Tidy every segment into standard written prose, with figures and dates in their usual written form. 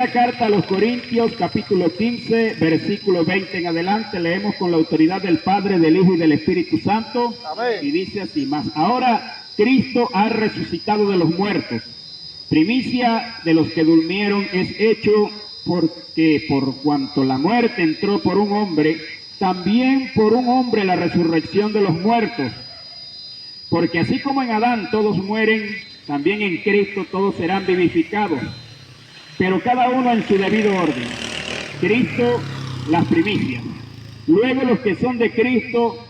La carta a los Corintios, capítulo 15, versículo 20 en adelante, leemos con la autoridad del Padre, del Hijo y del Espíritu Santo. Amén. Y dice así: mas ahora Cristo ha resucitado de los muertos, primicia de los que durmieron es hecho, porque por cuanto la muerte entró por un hombre, también por un hombre la resurrección de los muertos. Porque así como en Adán todos mueren, también en Cristo todos serán vivificados, pero cada uno en su debido orden. Cristo las primicias, luego los que son de Cristo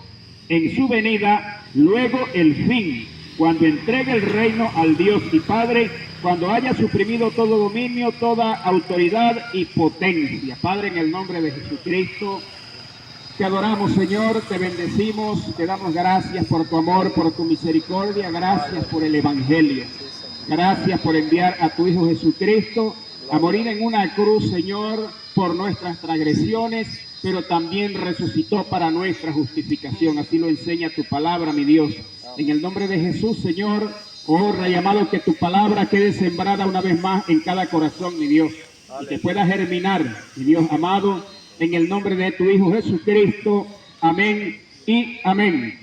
en su venida, luego el fin, cuando entregue el reino al Dios y Padre, cuando haya suprimido todo dominio, toda autoridad y potencia. Padre, en el nombre de Jesucristo, te adoramos, Señor, te bendecimos, te damos gracias por tu amor, por tu misericordia, gracias por el Evangelio, gracias por enviar a tu Hijo Jesucristo a morir en una cruz, Señor, por nuestras transgresiones, pero también resucitó para nuestra justificación. Así lo enseña tu palabra, mi Dios. En el nombre de Jesús, Señor, oh Rey amado, que tu palabra quede sembrada una vez más en cada corazón, mi Dios, y que pueda germinar, mi Dios amado, en el nombre de tu Hijo Jesucristo. Amén y amén.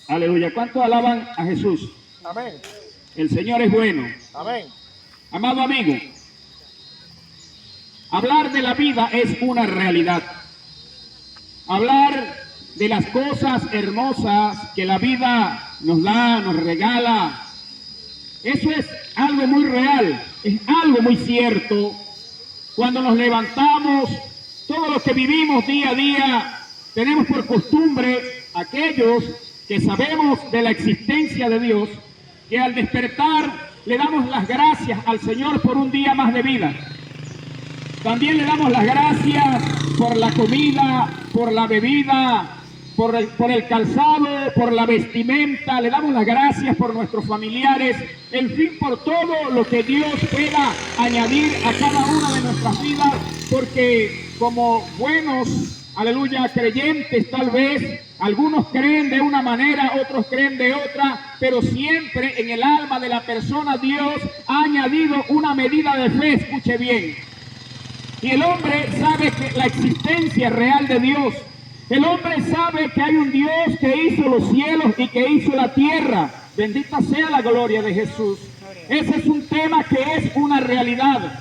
Aleluya. ¿Cuántos alaban a Jesús? Amén. El Señor es bueno. Amén. Amado amigo, hablar de la vida es una realidad. Hablar de las cosas hermosas que la vida nos da, nos regala, eso es algo muy real, es algo muy cierto. Cuando nos levantamos, todo lo que vivimos día a día, tenemos por costumbre, aquellos que sabemos de la existencia de Dios, que al despertar le damos las gracias al Señor por un día más de vida. También le damos las gracias por la comida, por la bebida, por el calzado, por la vestimenta. Le damos las gracias por nuestros familiares, en fin, por todo lo que Dios pueda añadir a cada una de nuestras vidas, porque como buenos, aleluya, creyentes, tal vez algunos creen de una manera, otros creen de otra, pero siempre en el alma de la persona Dios ha añadido una medida de fe. Escuche bien. Y el hombre sabe que la existencia real de Dios. El hombre sabe que hay un Dios que hizo los cielos y que hizo la tierra. Bendita sea la gloria de Jesús. Ese es un tema que es una realidad.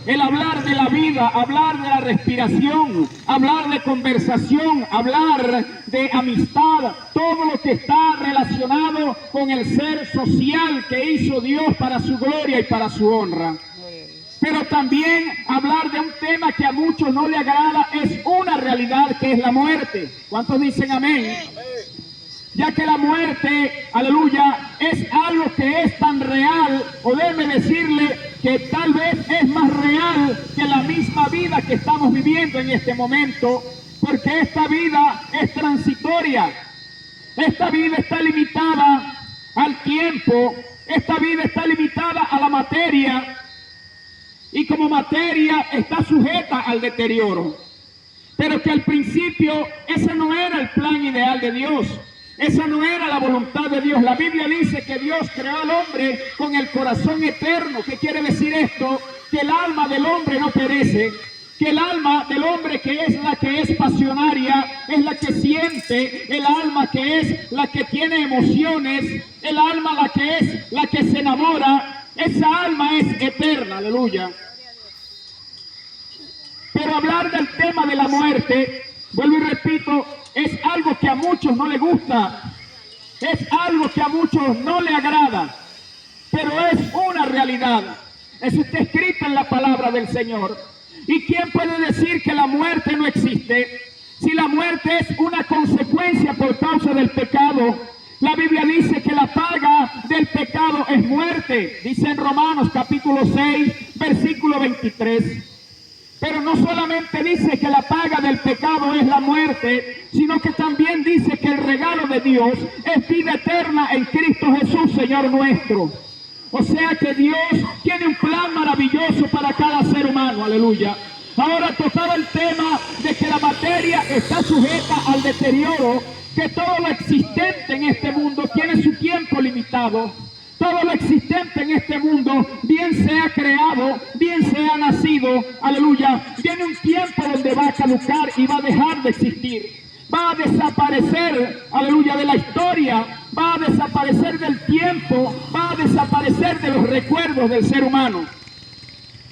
El hablar de la vida, hablar de la respiración, hablar de conversación, hablar de amistad, todo lo que está relacionado con el ser social que hizo Dios para su gloria y para su honra. Pero también hablar de un tema que a muchos no le agrada es una realidad, que es la muerte. ¿Cuántos dicen amén? Ya que la muerte, aleluya, es algo que es tan real, o déjeme decirle que tal vez es más real que la misma vida que estamos viviendo en este momento, porque esta vida es transitoria. Esta vida está limitada al tiempo, esta vida está limitada a la materia, y como materia está sujeta al deterioro. Pero que al principio ese no era el plan ideal de Dios, esa no era la voluntad de Dios. La Biblia dice que Dios creó al hombre con el corazón eterno. ¿Qué quiere decir esto? Que el alma del hombre no perece, que el alma del hombre, que es la que es pasionaria, es la que siente, el alma que es la que tiene emociones, el alma la que es la que se enamora, esa alma es eterna, aleluya. Pero hablar del tema de la muerte, vuelvo y repito, es algo que a muchos no les gusta, es algo que a muchos no les agrada, pero es una realidad. Eso está escrito en la palabra del Señor. ¿Y quién puede decir que la muerte no existe? Si la muerte es una consecuencia por causa del pecado. La Biblia dice que la paga del pecado es muerte, dice en Romanos capítulo 6, versículo 23. Pero no solamente dice que la paga del pecado es la muerte, sino que también dice que el regalo de Dios es vida eterna en Cristo Jesús, Señor nuestro. O sea que Dios tiene un plan maravilloso para cada ser humano, aleluya. Ahora, tocaba el tema de que la materia está sujeta al deterioro, que todo lo existente en este mundo tiene su tiempo limitado. todo lo existente en este mundo, bien sea creado, bien sea nacido, aleluya, viene un tiempo donde va a caducar y va a dejar de existir. Va a desaparecer, aleluya, de la historia, va a desaparecer del tiempo, va a desaparecer de los recuerdos del ser humano.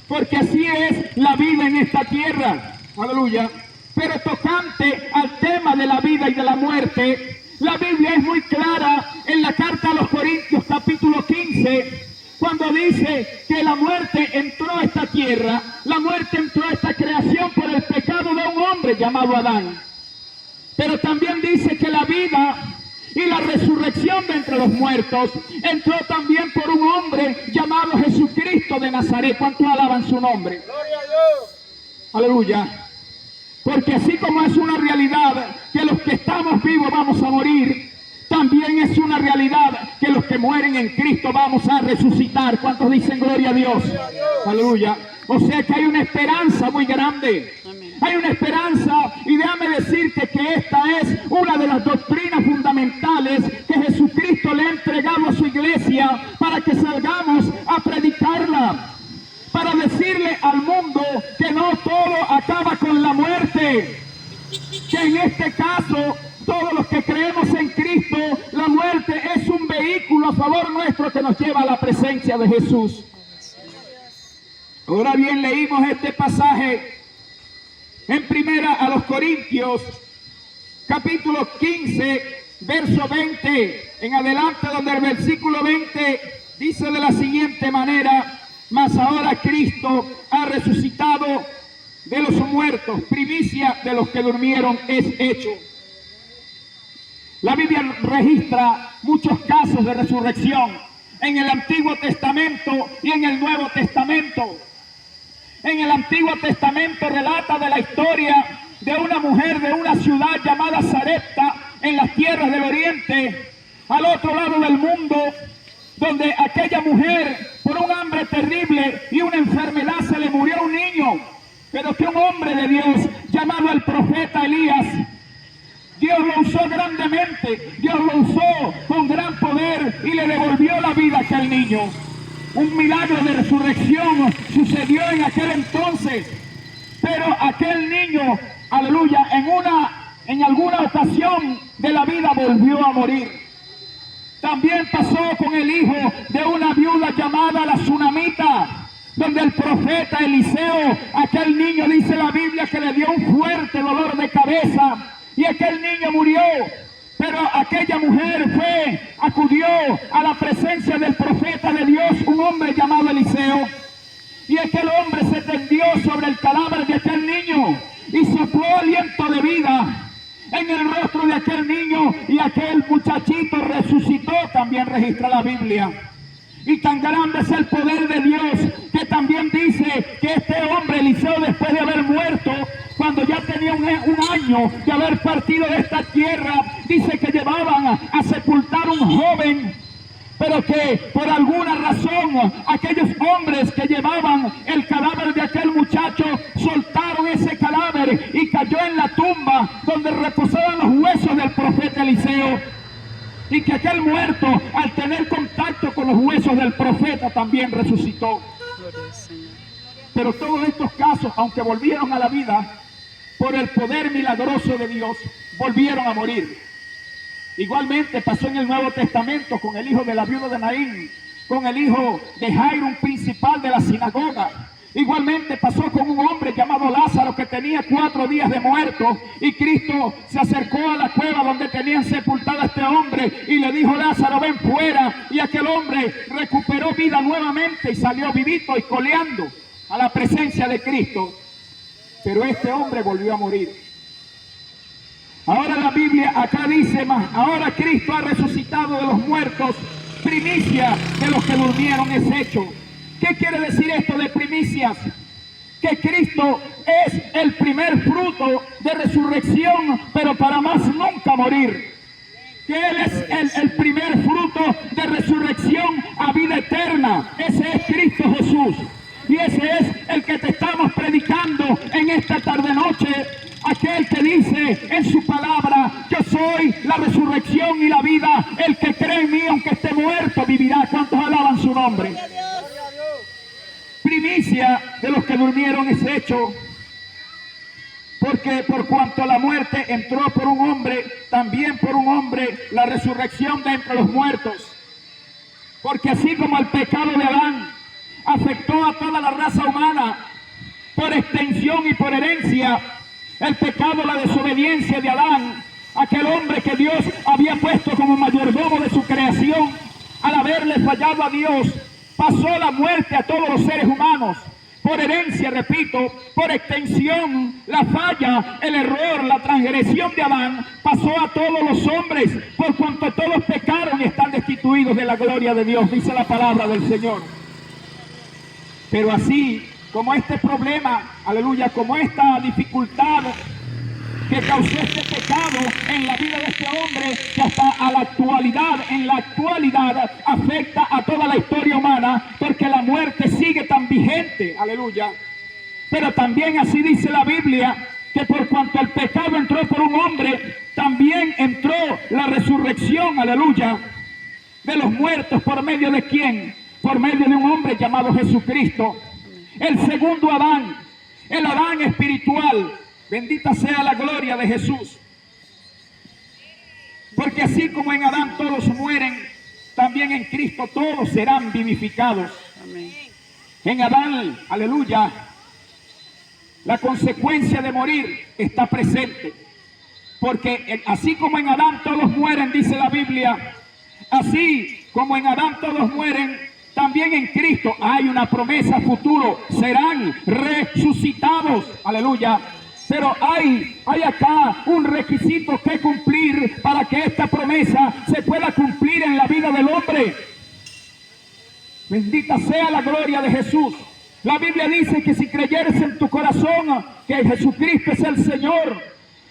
Porque así es la vida en esta tierra, aleluya. Pero tocante al tema de la vida y de la muerte, la Biblia es muy clara en la carta a los Corintios capítulo 15, cuando dice que la muerte entró a esta tierra, la muerte entró a esta creación por el pecado de un hombre llamado Adán. Pero también dice que la vida y la resurrección de entre los muertos entró también por un hombre llamado Jesucristo de Nazaret. ¿Cuántos alaban su nombre? ¡Gloria a Dios! Aleluya. Porque así como es una realidad que los que estamos vivos vamos a morir, también es una realidad que los que mueren en Cristo vamos a resucitar. ¿Cuántos dicen gloria a Dios? Aleluya. O sea que hay una esperanza muy grande. Hay una esperanza, y déjame decirte que esta es una de las doctrinas fundamentales que Jesucristo le ha entregado a su iglesia para que salgamos a predicarla, para decirle al mundo que no todo acaba con la muerte, que en este caso todos los que creemos en Cristo, la muerte es un vehículo a favor nuestro que nos lleva a la presencia de Jesús. Ahora bien, leímos este pasaje en primera a los Corintios, capítulo 15, verso 20, en adelante, donde el versículo 20 dice de la siguiente manera: mas ahora Cristo ha resucitado de los muertos, primicia de los que durmieron es hecho. La Biblia registra muchos casos de resurrección en el Antiguo Testamento y en el Nuevo Testamento. En el Antiguo Testamento relata de la historia de una mujer de una ciudad llamada Sarepta en las tierras del Oriente, al otro lado del mundo, donde aquella mujer, por un hambre terrible y una enfermedad, se le murió un niño, pero que un hombre de Dios llamado el profeta Elías, Dios lo usó grandemente, Dios lo usó con gran poder y le devolvió la vida a aquel niño. Un milagro de resurrección sucedió en aquel entonces, pero aquel niño, aleluya, en alguna ocasión de la vida volvió a morir. También pasó con el hijo de una viuda llamada la Sunamita, donde el profeta Eliseo, aquel niño, dice la Biblia, que le dio un fuerte dolor de cabeza y aquel niño murió. Pero aquella mujer acudió a la presencia del profeta de Dios, un hombre llamado Eliseo, y aquel hombre se tendió sobre el cadáver de aquel niño y sopló aliento de vida en el rostro de aquel niño, y aquel muchachito resucitó, también registra la Biblia. Y tan grande es el poder de Dios que también dice que este hombre Eliseo, después de haber muerto, cuando ya tenía un año de haber partido de esta tierra, dice que llevaban a sepultar un joven, pero que por alguna razón aquellos hombres que llevaban el cadáver de aquel muchacho soltaron ese cadáver y cayó en la tumba donde reposaban los huesos del profeta Eliseo, y que aquel muerto, al tener contacto con los huesos del profeta, también resucitó. Pero todos estos casos, aunque volvieron a la vida por el poder milagroso de Dios, volvieron a morir. Igualmente pasó en el Nuevo Testamento con el hijo de la viuda de Naín, con el hijo de Jairo, un principal de la sinagoga. Igualmente pasó con un hombre llamado Lázaro que tenía 4 días de muerto, y Cristo se acercó a la cueva donde tenían sepultado a este hombre y le dijo: Lázaro, ven fuera. Y aquel hombre recuperó vida nuevamente y salió vivito y coleando a la presencia de Cristo. Pero este hombre volvió a morir. Ahora la Biblia acá dice: más ahora Cristo ha resucitado de los muertos, primicia de los que durmieron es hecho. ¿Qué quiere decir esto de primicias? Que Cristo es el primer fruto de resurrección, pero para más nunca morir. Que Él es el primer fruto de resurrección a vida eterna. Ese es Cristo Jesús. Y ese es el que te estamos predicando en esta tarde noche. Aquel que dice en su palabra: yo soy la resurrección y la vida. El que cree en mí, aunque esté muerto, vivirá. ¿Cuántos durmieron es hecho. Porque por cuanto la muerte entró por un hombre, también por un hombre la resurrección de entre los muertos. Porque así como el pecado de Adán afectó a toda la raza humana, por extensión y por herencia, el pecado, la desobediencia de Adán, aquel hombre que Dios había puesto como mayordomo de su creación, al haberle fallado a Dios, pasó la muerte a todos los seres humanos. Por herencia, repito, por extensión, la falla, el error, la transgresión de Adán pasó a todos los hombres, por cuanto todos pecaron y están destituidos de la gloria de Dios, dice la palabra del Señor. Pero así como este problema, aleluya, como esta dificultad que causó este pecado en la vida de este hombre, que hasta a la actualidad, en la actualidad afecta a toda la historia humana, porque la muerte sigue tan vigente, aleluya. Pero también así dice la Biblia, que por cuanto el pecado entró por un hombre, también entró la resurrección, aleluya, de los muertos. ¿Por medio de quién? Por medio de un hombre llamado Jesucristo, el segundo Adán, el Adán espiritual. Bendita sea la gloria de Jesús. Porque así como en Adán todos mueren, también en Cristo todos serán vivificados. Amén. En Adán, aleluya, la consecuencia de morir está presente. Porque así como en Adán todos mueren, dice la Biblia, así como en Adán todos mueren, también en Cristo hay una promesa futuro, serán resucitados. Aleluya. Pero hay acá un requisito que cumplir para que esta promesa se pueda cumplir en la vida del hombre. Bendita sea la gloria de Jesús. La Biblia dice que si creyeres en tu corazón que Jesucristo es el Señor,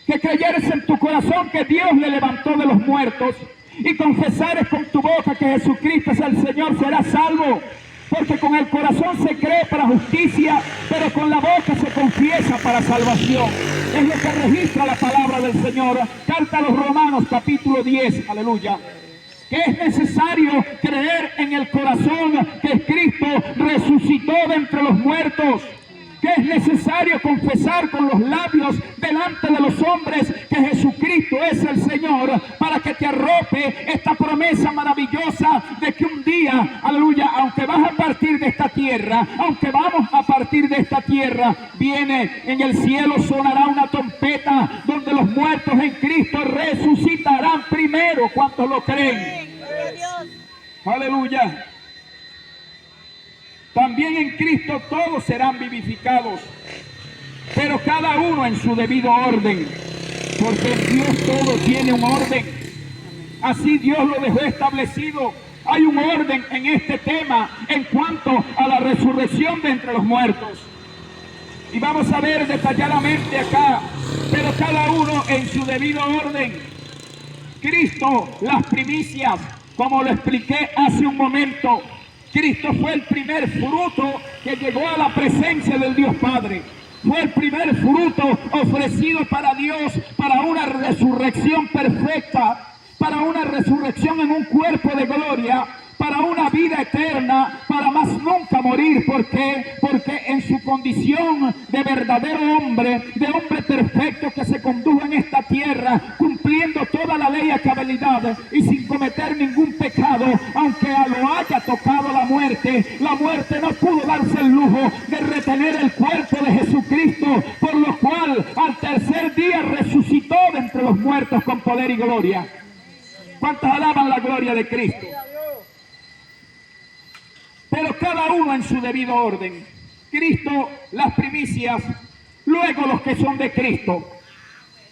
que creyeres en tu corazón que Dios le levantó de los muertos y confesares con tu boca que Jesucristo es el Señor, serás salvo. Porque con el corazón se cree para justicia, pero con la boca se confiesa para salvación. Es lo que registra la palabra del Señor. Carta a los Romanos, capítulo 10, aleluya. Que es necesario creer en el corazón que Cristo resucitó de entre los muertos. Que es necesario confesar con los labios delante de los hombres que Jesucristo es el Señor, para que te arrope esta promesa maravillosa de que un día, aleluya, aunque vas a partir de esta tierra, aunque vamos a partir de esta tierra, viene en el cielo, sonará una trompeta donde los muertos en Cristo resucitarán primero. ¿Cuántos lo creen? Aleluya. También en Cristo todos serán vivificados, pero cada uno en su debido orden, porque en Dios todo tiene un orden. Así Dios lo dejó establecido. Hay un orden en este tema en cuanto a la resurrección de entre los muertos. Y vamos a ver detalladamente acá, pero cada uno en su debido orden. Cristo, las primicias, como lo expliqué hace un momento. Cristo fue el primer fruto que llegó a la presencia del Dios Padre. Fue el primer fruto ofrecido para Dios, para una resurrección perfecta, para una resurrección en un cuerpo de gloria, para una vida eterna, para más nunca morir. ¿Por qué? Porque en su condición de verdadero hombre, de hombre perfecto que se condujo en esta tierra, cumpliendo toda la ley a cabalidad y sin cometer ningún pecado, aunque lo haya tocado la muerte no pudo darse el lujo de retener el cuerpo de Jesucristo, por lo cual al tercer día resucitó de entre los muertos con poder y gloria. ¿Cuántos alaban la gloria de Cristo? Pero cada uno en su debido orden. Cristo, las primicias, luego los que son de Cristo.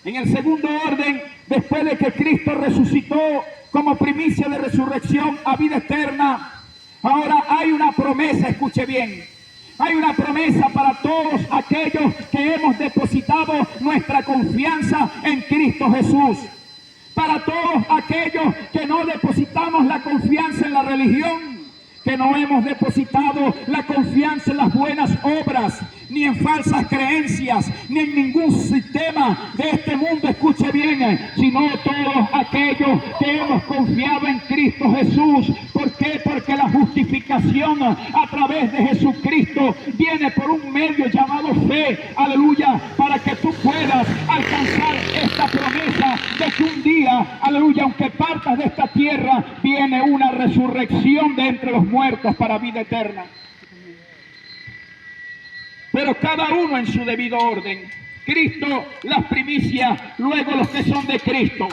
En el segundo orden, después de que Cristo resucitó como primicia de resurrección a vida eterna, ahora hay una promesa, escuche bien. Hay una promesa para todos aquellos que hemos depositado nuestra confianza en Cristo Jesús. Para todos aquellos que no depositamos la confianza en la religión, que no hemos depositado la confianza en las buenas obras, ni en falsas creencias, ni en ningún sistema de este mundo, escuche bien, sino todos aquellos que hemos confiado en Cristo Jesús. ¿Por qué? Porque la justificación a través de Jesucristo viene por un medio llamado fe, aleluya, para que tú puedas alcanzar esta promesa de que un día, aleluya, aunque partas de esta tierra, viene una resurrección de entre los muertos para vida eterna. Pero cada uno en su debido orden. Cristo las primicias, luego los que son de Cristo.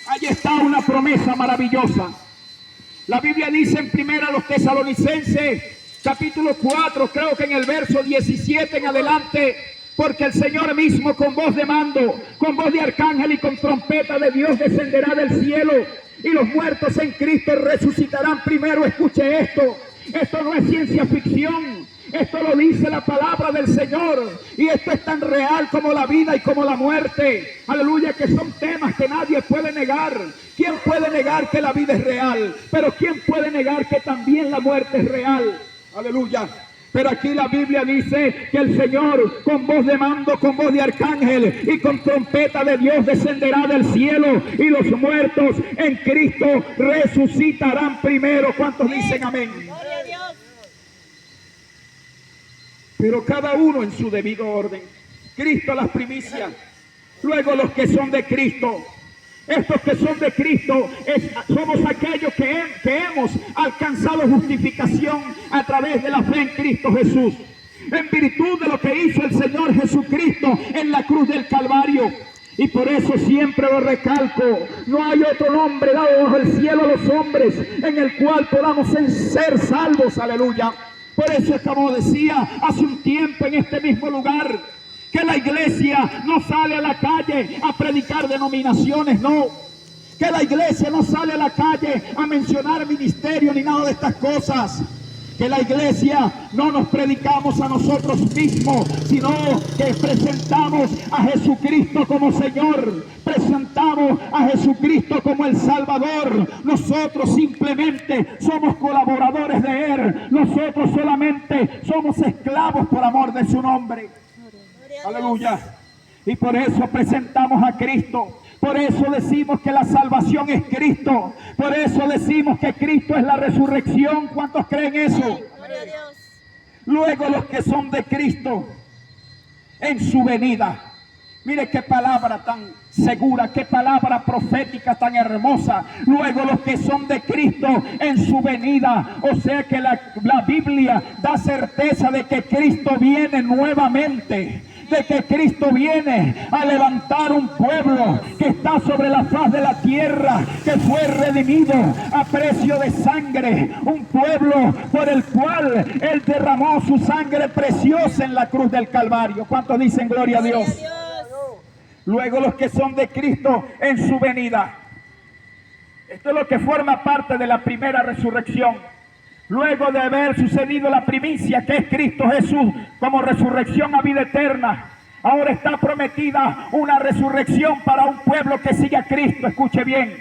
Allí está una promesa maravillosa. La Biblia dice en 1 Tesalonicenses, capítulo 4, creo que en el verso 17 en adelante, porque el Señor mismo con voz de mando, con voz de arcángel y con trompeta de Dios descenderá del cielo, y los muertos en Cristo resucitarán primero. Escuche esto, esto no es ciencia ficción. Esto lo dice la palabra del Señor, y esto es tan real como la vida y como la muerte. Aleluya, que son temas que nadie puede negar. ¿Quién puede negar que la vida es real? Pero ¿quién puede negar que también la muerte es real? Aleluya. Pero aquí la Biblia dice que el Señor con voz de mando, con voz de arcángel y con trompeta de Dios descenderá del cielo, y los muertos en Cristo resucitarán primero. ¿Cuántos dicen amén? Gloria a Dios. Pero cada uno en su debido orden. Cristo las primicias, luego los que son de Cristo. Estos que son de Cristo somos aquellos que hemos alcanzado justificación a través de la fe en Cristo Jesús, en virtud de lo que hizo el Señor Jesucristo en la cruz del Calvario. Y por eso siempre lo recalco, no hay otro nombre dado bajo el cielo a los hombres en el cual podamos ser salvos. Aleluya. Por eso, como decía hace un tiempo en este mismo lugar, que la iglesia no sale a la calle a predicar denominaciones, no. Que la iglesia no sale a la calle a mencionar ministerio ni nada de estas cosas. Que la iglesia no nos predicamos a nosotros mismos, sino que presentamos a Jesucristo como Señor, presentamos a Jesucristo como el Salvador. Nosotros simplemente somos colaboradores de Él, nosotros solamente somos esclavos por amor de su nombre. Aleluya. Y por eso presentamos a Cristo. Por eso decimos que la salvación es Cristo. Por eso decimos que Cristo es la resurrección. ¿Cuántos creen eso? Gloria a Dios. Luego los que son de Cristo en su venida. Mire qué palabra tan segura, qué palabra profética tan hermosa. Luego los que son de Cristo en su venida. O sea que la Biblia da certeza de que Cristo viene nuevamente, de que Cristo viene a levantar un pueblo que está sobre la faz de la tierra, que fue redimido a precio de sangre, un pueblo por el cual Él derramó su sangre preciosa en la cruz del Calvario. ¿Cuántos dicen gloria a Dios? Gloria a Dios. Luego los que son de Cristo en su venida. Esto es lo que forma parte de la primera resurrección. Luego de haber sucedido la primicia, que es Cristo Jesús como resurrección a vida eterna, ahora está prometida una resurrección para un pueblo que sigue a Cristo. Escuche bien,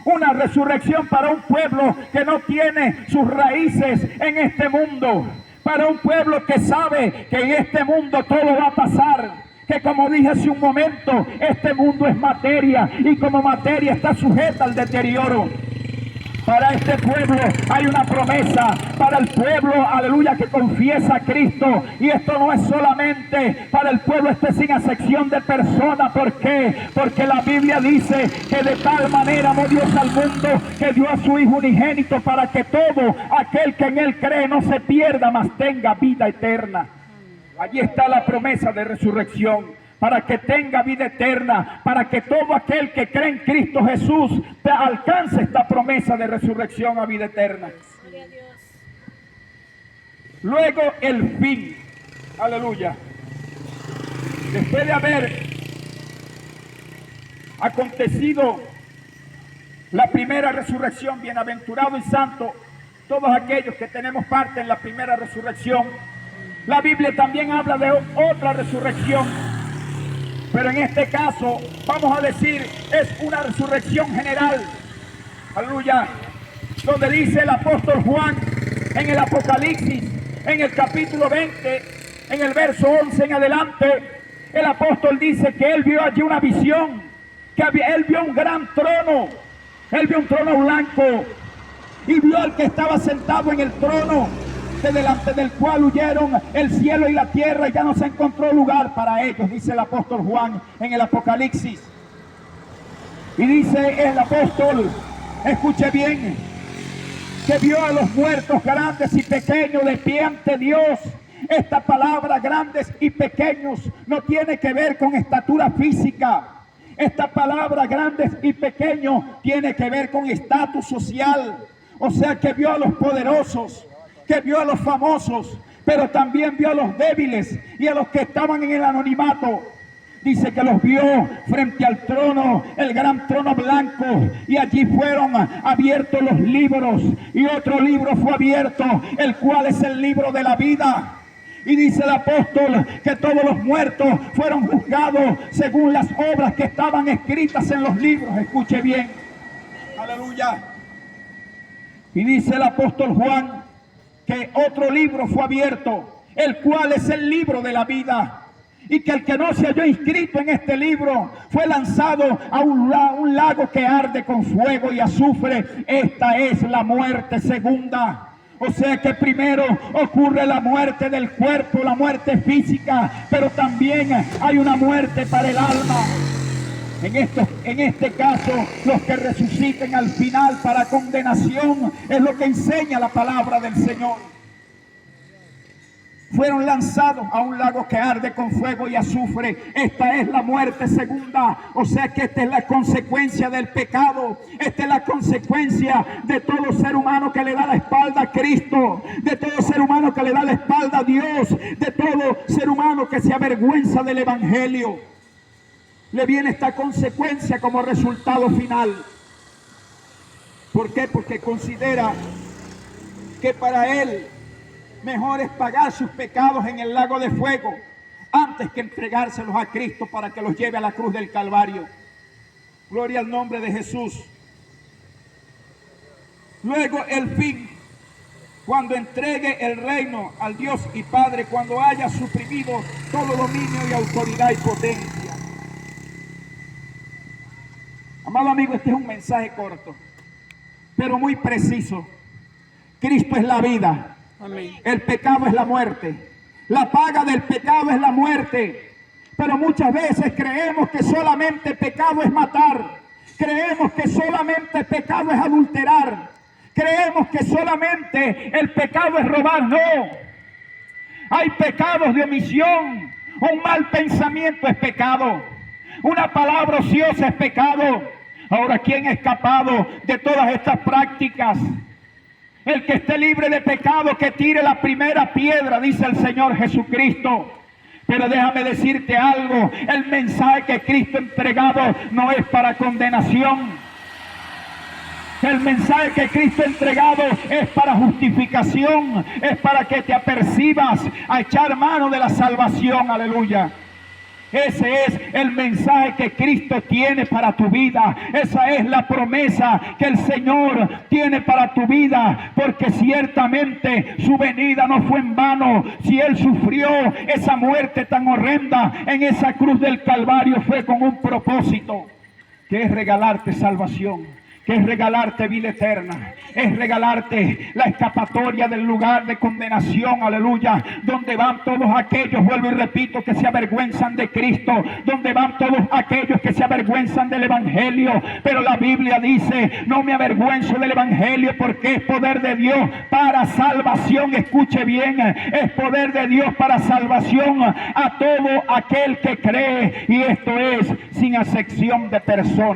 una resurrección para un pueblo que no tiene sus raíces en este mundo, para un pueblo que sabe que en este mundo todo va a pasar, que como dije hace un momento, este mundo es materia y como materia está sujeta al deterioro. Para este pueblo hay una promesa, para el pueblo, aleluya, que confiesa a Cristo. Y esto no es solamente para el pueblo, esto es sin acepción de persona. ¿Por qué? Porque la Biblia dice que de tal manera amó Dios al mundo que dio a su Hijo unigénito, para que todo aquel que en Él cree no se pierda, mas tenga vida eterna. Allí está la promesa de resurrección, para que tenga vida eterna, para que todo aquel que cree en Cristo Jesús alcance esta promesa de resurrección a vida eterna. Gloria a Dios. Luego el fin, aleluya. Después de haber acontecido la primera resurrección, bienaventurado y santo todos aquellos que tenemos parte en la primera resurrección. La Biblia también habla de otra resurrección, pero en este caso, vamos a decir, es una resurrección general. Aleluya. Donde dice el apóstol Juan en el Apocalipsis, en el capítulo 20, en el verso 11 en adelante, el apóstol dice que él vio allí una visión, él vio un gran trono, él vio un trono blanco y vio al que estaba sentado en el trono, de delante del cual huyeron el cielo y la tierra y ya no se encontró lugar para ellos, dice el apóstol Juan en el Apocalipsis. Y dice el apóstol, escuche bien, que vio a los muertos grandes y pequeños de pie ante Dios. Esta palabra grandes y pequeños no tiene que ver con estatura física. Esta palabra grandes y pequeños tiene que ver con estatus social. O sea que vio a los poderosos, que vio a los famosos, pero también vio a los débiles y a los que estaban en el anonimato. Dice que los vio frente al trono, el gran trono blanco, y allí fueron abiertos los libros, y otro libro fue abierto, el cual es el libro de la vida. Y dice el apóstol que todos los muertos fueron juzgados según las obras que estaban escritas en los libros. Escuche bien. Aleluya. Y dice el apóstol Juan que otro libro fue abierto, el cual es el libro de la vida. Y que el que no se halló inscrito en este libro fue lanzado a un lago que arde con fuego y azufre. Esta es la muerte segunda. O sea que primero ocurre la muerte del cuerpo, la muerte física, pero también hay una muerte para el alma. En este caso, los que resuciten al final para condenación, es lo que enseña la palabra del Señor. Fueron lanzados a un lago que arde con fuego y azufre. Esta es la muerte segunda. O sea que esta es la consecuencia del pecado. Esta es la consecuencia de todo ser humano que le da la espalda a Cristo. De todo ser humano que le da la espalda a Dios. De todo ser humano que se avergüenza del Evangelio. Le viene esta consecuencia como resultado final. ¿Por qué? Porque considera que para él mejor es pagar sus pecados en el lago de fuego antes que entregárselos a Cristo para que los lleve a la cruz del Calvario. Gloria al nombre de Jesús. Luego el fin, cuando entregue el reino al Dios y Padre, cuando haya suprimido todo dominio y autoridad y potencia. Amado amigo, este es un mensaje corto, pero muy preciso. Cristo es la vida. Amén. El pecado es la muerte. La paga del pecado es la muerte. Pero muchas veces creemos que solamente pecado es matar. Creemos que solamente pecado es adulterar. Creemos que solamente el pecado es robar. No. Hay pecados de omisión. Un mal pensamiento es pecado. Una palabra ociosa es pecado. Ahora, ¿quién ha escapado de todas estas prácticas? El que esté libre de pecado, que tire la primera piedra, dice el Señor Jesucristo. Pero déjame decirte algo, el mensaje que Cristo ha entregado no es para condenación. El mensaje que Cristo ha entregado es para justificación, es para que te apercibas a echar mano de la salvación. Aleluya. Ese es el mensaje que Cristo tiene para tu vida. Esa es la promesa que el Señor tiene para tu vida. Porque ciertamente su venida no fue en vano. Si Él sufrió esa muerte tan horrenda en esa cruz del Calvario, fue con un propósito, que es regalarte salvación, que es regalarte vida eterna, es regalarte la escapatoria del lugar de condenación, aleluya, donde van todos aquellos, vuelvo y repito, que se avergüenzan de Cristo, donde van todos aquellos que se avergüenzan del Evangelio. Pero la Biblia dice, no me avergüenzo del Evangelio, porque es poder de Dios para salvación. Escuche bien, es poder de Dios para salvación a todo aquel que cree, y esto es sin acepción de personas.